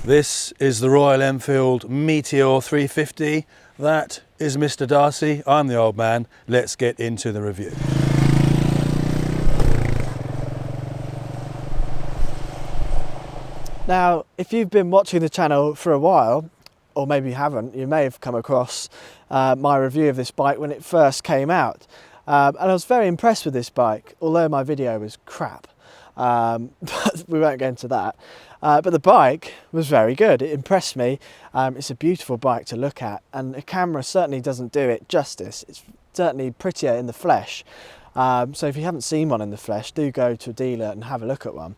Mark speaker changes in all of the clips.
Speaker 1: This is the Royal Enfield Meteor 350. That is Mr. Darcy. I'm the old man. Let's get into the review.
Speaker 2: Now, if you've been watching the channel for a while, or maybe you haven't, you may have come across my review of this bike when it first came out. And I was very impressed with this bike, although my video was crap. But we won't get into that. But the bike was very good. It impressed me. It's a beautiful bike to look at, and the camera certainly doesn't do it justice. It's certainly prettier in the flesh. So if you haven't seen one in the flesh, do go to a dealer and have a look at one.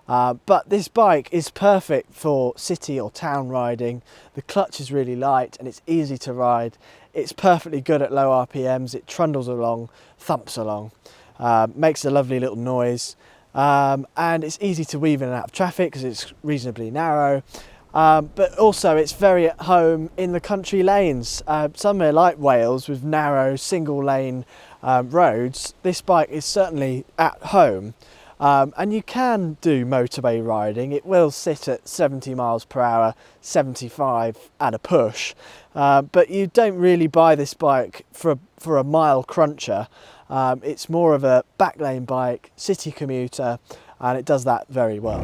Speaker 2: But this bike is perfect for city or town riding. The clutch is really light and it's easy to ride. It's perfectly good at low RPMs. It trundles along, thumps along, makes a lovely little noise. And it's easy to weave in and out of traffic because it's reasonably narrow. But also it's very at home in the country lanes. Somewhere like Wales with narrow single lane roads, this bike is certainly at home. And you can do motorway riding. It will sit at 70 miles per hour, 75 at a push. But you don't really buy this bike for a mile cruncher. It's more of a back lane bike, city commuter, and it does that very well.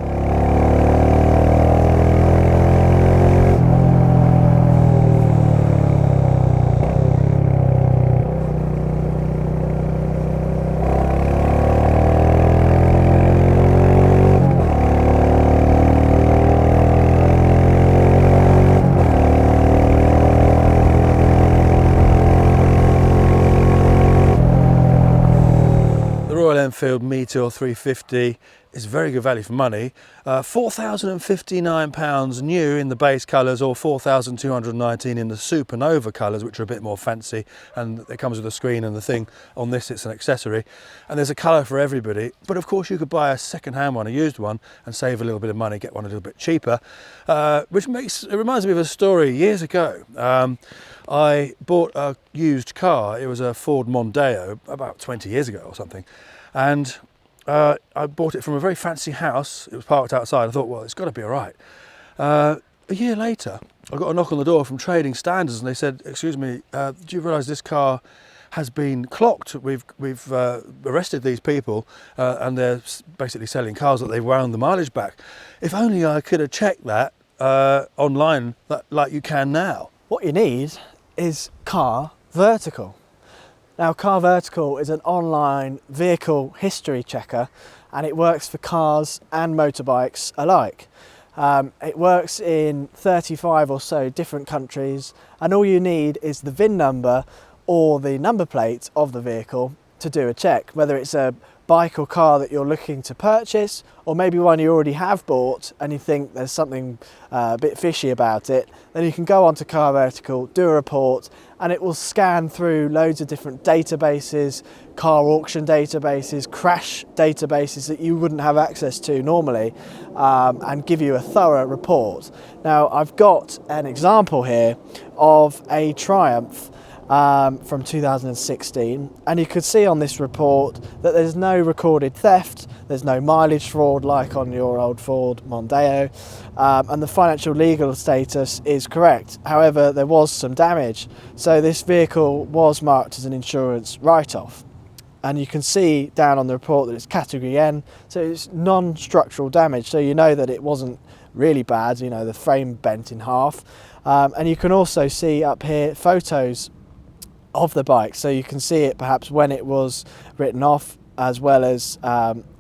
Speaker 1: Royal Enfield Meteor 350 is very good value for money. £4,059 new in the base colours, or £4,219 in the Supernova colours, which are a bit more fancy, and it comes with a screen and the thing. On this it's an accessory, and there's a colour for everybody. But of course you could buy a second-hand one, a used one, and save a little bit of money, get one a little bit cheaper, which reminds me of a story years ago. I bought a used car. It was a Ford Mondeo about 20 years ago or something, and I bought it from a very fancy house. It was parked outside. I thought, well, it's got to be all right. A year later, I got a knock on the door from Trading Standards, and they said, excuse me, do you realise this car has been clocked? We've arrested these people, and they're basically selling cars that they've wound the mileage back. If only I could have checked that online like you can now.
Speaker 2: What you need is Car Vertical. Now, Car Vertical is an online vehicle history checker, and it works for cars and motorbikes alike. It works in 35 or so different countries, and all you need is the VIN number or the number plate of the vehicle to do a check, whether it's a bike or car that you're looking to purchase, or maybe one you already have bought and you think there's something a bit fishy about it. Then you can go onto Car Vertical, do a report, and it will scan through loads of different databases, car auction databases, crash databases that you wouldn't have access to normally, and give you a thorough report. Now, I've got an example here of a Triumph from 2016, and you could see on this report that there's no recorded theft, there's no mileage fraud like on your old Ford Mondeo, and the financial legal status is correct. However, there was some damage, so this vehicle was marked as an insurance write-off, and you can see down on the report that it's category N, so it's non-structural damage, so you know that it wasn't really bad, you know, the frame bent in half. And you can also see up here photos of the bike, so you can see it perhaps when it was written off, as well as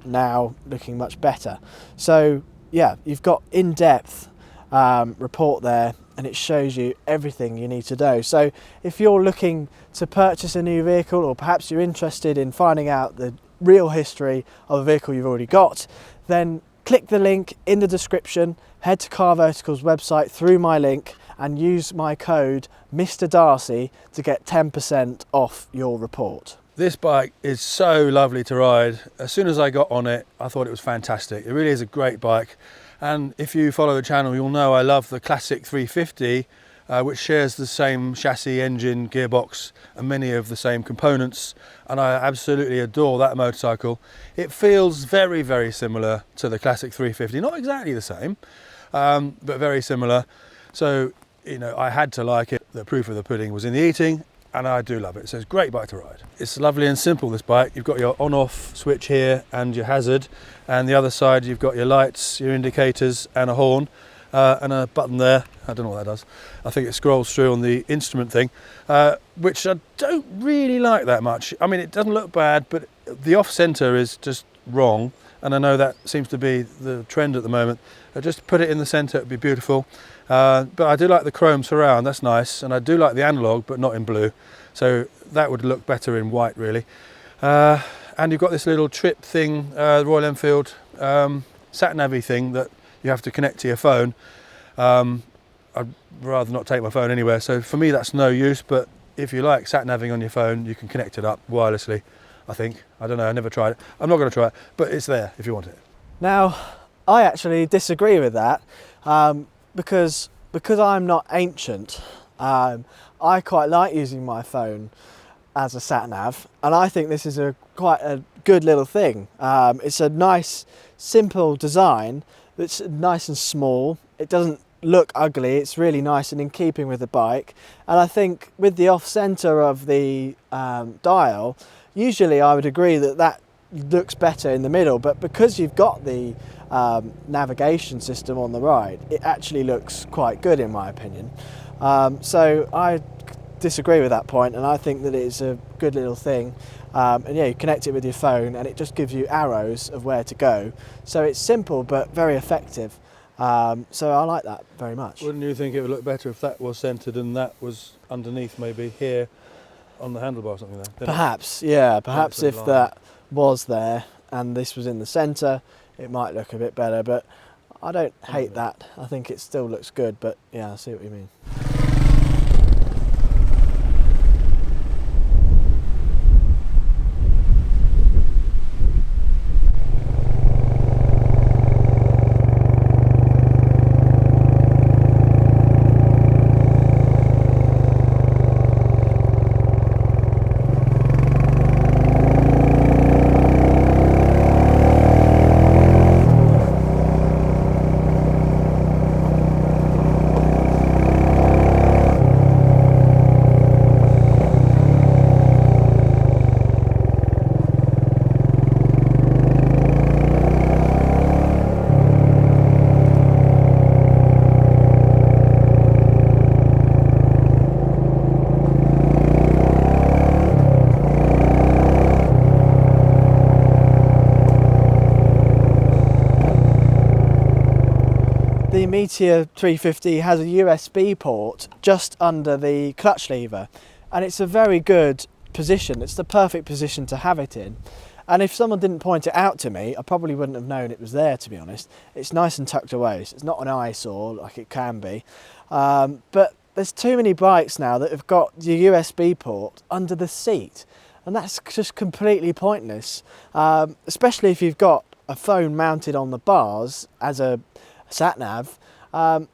Speaker 2: now looking much better. So yeah, you've got in-depth report there, and it shows you everything you need to know. So if you're looking to purchase a new vehicle, or perhaps you're interested in finding out the real history of a vehicle you've already got, then click the link in the description, head to Car Vertical's website through my link, and use my code Mr. Darcy to get 10% off your report.
Speaker 1: This bike is so lovely to ride. As soon as I got on it, I thought it was fantastic. It really is a great bike. And if you follow the channel, you'll know I love the classic 350. which shares the same chassis, engine, gearbox and many of the same components, and I absolutely adore that motorcycle. It feels very, very similar to the classic 350, not exactly the same, but very similar. So, you know, I had to like it. The proof of the pudding was in the eating, and I do love it. So it's a great bike to ride. It's lovely and simple, this bike. You've got your on-off switch here and your hazard, and the other side you've got your lights, your indicators and a horn. And a button there. I don't know what that does. I think it scrolls through on the instrument thing, which I don't really like that much. I mean, it doesn't look bad, but the off-center is just wrong, and I know that seems to be the trend at the moment. Just put it in the center, it'd be beautiful. But I do like the chrome surround, that's nice, and I do like the analog, but not in blue, so that would look better in white, really. And you've got this little trip thing, Royal Enfield sat-navy thing that you have to connect to your phone. I'd rather not take my phone anywhere, so for me that's no use, but if you like sat-naving on your phone, you can connect it up wirelessly, I think. I don't know, I never tried it. I'm not going to try it, but it's there if you want it.
Speaker 2: Now, I actually disagree with that, because I'm not ancient, I quite like using my phone as a sat-nav, and I think this is quite a good little thing. It's a nice, simple design. It's nice and small. It doesn't look ugly. It's really nice and in keeping with the bike. And I think with the off-center of the dial, usually I would agree that looks better in the middle. But because you've got the navigation system on the right, it actually looks quite good in my opinion. So I disagree with that point, and I think that it's a good little thing. And yeah, you connect it with your phone and it just gives you arrows of where to go. So it's simple but very effective. So I like that very much.
Speaker 1: Wouldn't you think it would look better if that was centered and that was underneath, maybe here on the handlebar or something there?
Speaker 2: Perhaps, yeah, perhaps if
Speaker 1: line.
Speaker 2: that was there and this was in the centre, it might look a bit better, but I don't hate that. I think it still looks good, but yeah, I see what you mean. The Meteor 350 has a USB port just under the clutch lever, and it's a very good position. It's the perfect position to have it in. And if someone didn't point it out to me, I probably wouldn't have known it was there, to be honest. It's nice and tucked away, so it's not an eyesore like it can be. But there's too many bikes now that have got the USB port under the seat, and that's just completely pointless, especially if you've got a phone mounted on the bars as a sat-nav.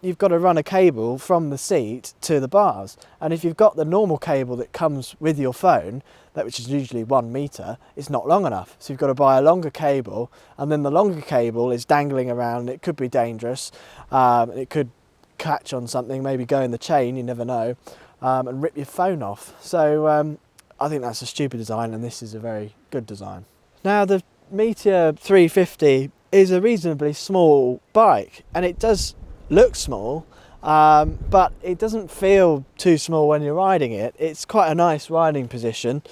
Speaker 2: You've got to run a cable from the seat to the bars, and if you've got the normal cable that comes with your phone, which is usually 1 metre, it's not long enough, so you've got to buy a longer cable, and then the longer cable is dangling around. It could be dangerous, it could catch on something, maybe go in the chain, you never know, and rip your phone off. So I think that's a stupid design, and this is a very good design. Now, the Meteor 350 is a reasonably small bike, and it does look small, but it doesn't feel too small when you're riding it. It's quite a nice riding position.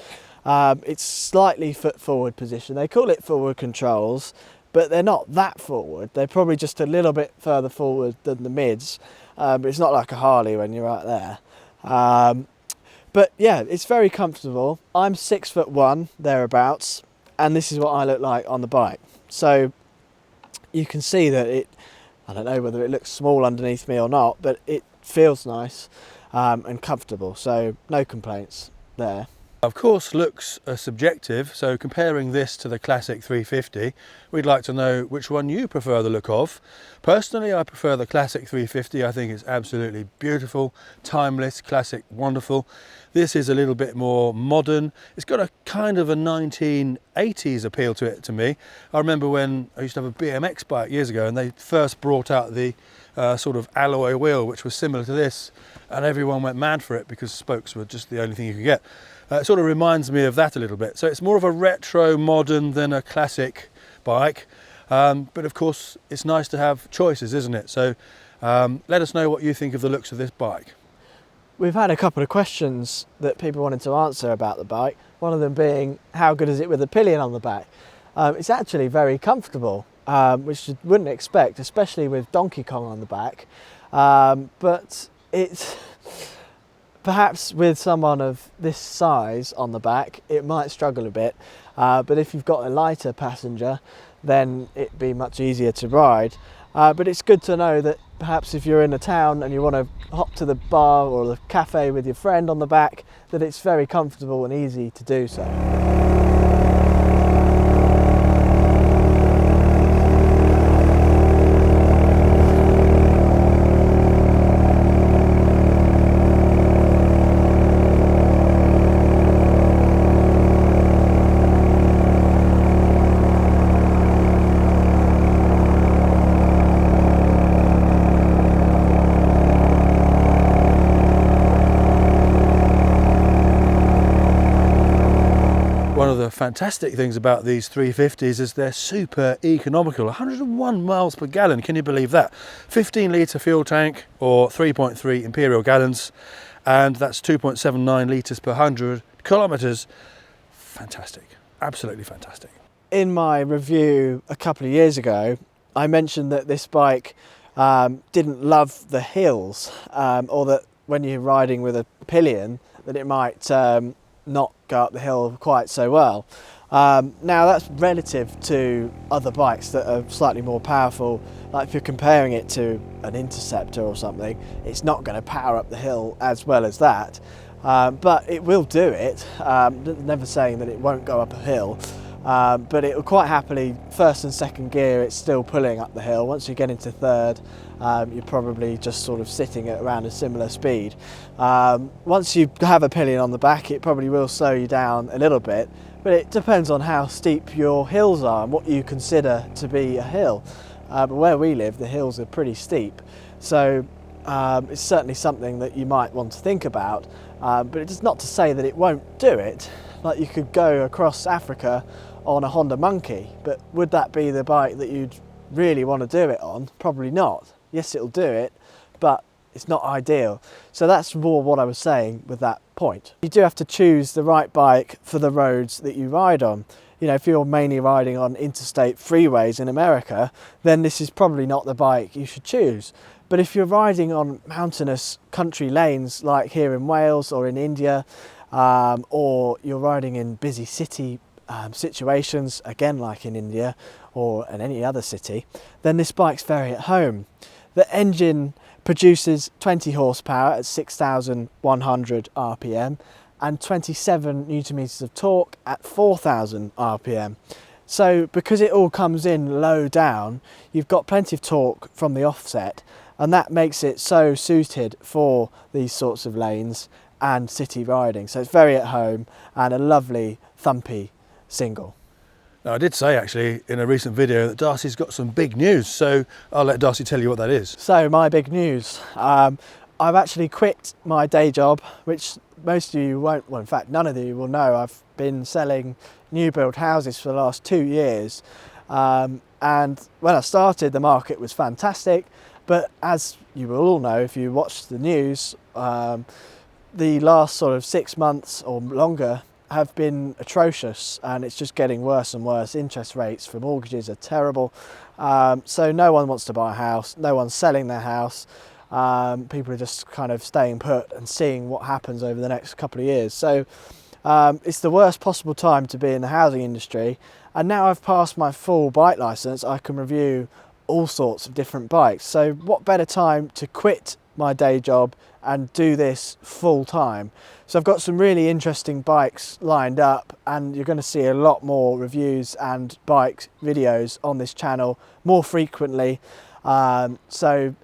Speaker 2: It's slightly foot forward position. They call it forward controls, but they're not that forward. They're probably just a little bit further forward than the mids, but it's not like a Harley when you're right there. But yeah, it's very comfortable. I'm 6'1", thereabouts, and this is what I look like on the bike. So you can see that I don't know whether it looks small underneath me or not, but it feels nice and comfortable, so no complaints there.
Speaker 1: Of course, looks are subjective, so comparing this to the classic 350, we'd like to know which one you prefer the look of. Personally, I prefer the classic 350. I think it's absolutely beautiful, timeless, classic, wonderful. This is a little bit more modern. It's got a kind of a 1980s appeal to it to me. I remember when I used to have a BMX bike years ago and they first brought out the sort of alloy wheel, which was similar to this, and everyone went mad for it because spokes were just the only thing you could get. It sort of reminds me of that a little bit. So it's more of a retro modern than a classic bike. But of course, it's nice to have choices, isn't it? So let us know what you think of the looks of this bike.
Speaker 2: We've had a couple of questions that people wanted to answer about the bike. One of them being, how good is it with a pillion on the back? It's actually very comfortable, which you wouldn't expect, especially with Donkey Kong on the back. But it's perhaps with someone of this size on the back, it might struggle a bit. But if you've got a lighter passenger, then it'd be much easier to ride. But it's good to know that perhaps if you're in a town and you want to hop to the bar or the cafe with your friend on the back, that it's very comfortable and easy to do so.
Speaker 1: One of the fantastic things about these 350s is they're super economical. 101 miles per gallon, can you believe that? 15 litre fuel tank or 3.3 imperial gallons, and that's 2.79 litres per 100 kilometres. Fantastic, absolutely fantastic.
Speaker 2: In my review a couple of years ago, I mentioned that this bike didn't love the hills, or that when you're riding with a pillion, that it might not go up the hill quite so well. Now that's relative to other bikes that are slightly more powerful. Like if you're comparing it to an Interceptor or something, it's not going to power up the hill as well as that, but it will do it. Never saying that it won't go up a hill, but it will quite happily, first and second gear, it's still pulling up the hill. Once you get into third, you're probably just sort of sitting at around a similar speed. Once you have a pillion on the back, it probably will slow you down a little bit, but it depends on how steep your hills are and what you consider to be a hill. But where we live, the hills are pretty steep, so it's certainly something that you might want to think about, but it's not to say that it won't do it. Like you could go across Africa on a Honda Monkey, but would that be the bike that you'd really want to do it on? Probably not. Yes, it'll do it, but it's not ideal. So that's more what I was saying with that point. You do have to choose the right bike for the roads that you ride on. You know, if you're mainly riding on interstate freeways in America, then this is probably not the bike you should choose. But if you're riding on mountainous country lanes like here in Wales or in India, or you're riding in busy city situations, again like in India or in any other city, then this bike's very at home. The engine produces 20 horsepower at 6,100 RPM and 27 newton meters of torque at 4,000 RPM. So because it all comes in low down, you've got plenty of torque from the offset, and that makes it so suited for these sorts of lanes and city riding. So it's very at home and a lovely thumpy single.
Speaker 1: Now, I did say actually in a recent video that Darcy's got some big news, so I'll let Darcy tell you what that is.
Speaker 2: So my big news, I've actually quit my day job, which most of you won't, well in fact none of you will know. I've been selling new build houses for the last 2 years, and when I started the market was fantastic, but as you will all know if you watch the news, the last sort of 6 months or longer have been atrocious, and it's just getting worse and worse. Interest rates for mortgages are terrible, so no one wants to buy a house, no one's selling their house. People are just kind of staying put and seeing what happens over the next couple of years. So it's the worst possible time to be in the housing industry, and now I've passed my full bike license, I can review all sorts of different bikes. So what better time to quit my day job and do this full time. So I've got some really interesting bikes lined up, and you're going to see a lot more reviews and bike videos on this channel more frequently. So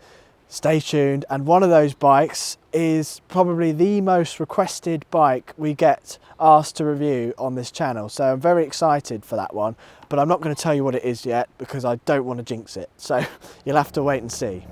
Speaker 2: stay tuned. And one of those bikes is probably the most requested bike we get asked to review on this channel. So I'm very excited for that one, but I'm not going to tell you what it is yet because I don't want to jinx it. So you'll have to wait and see.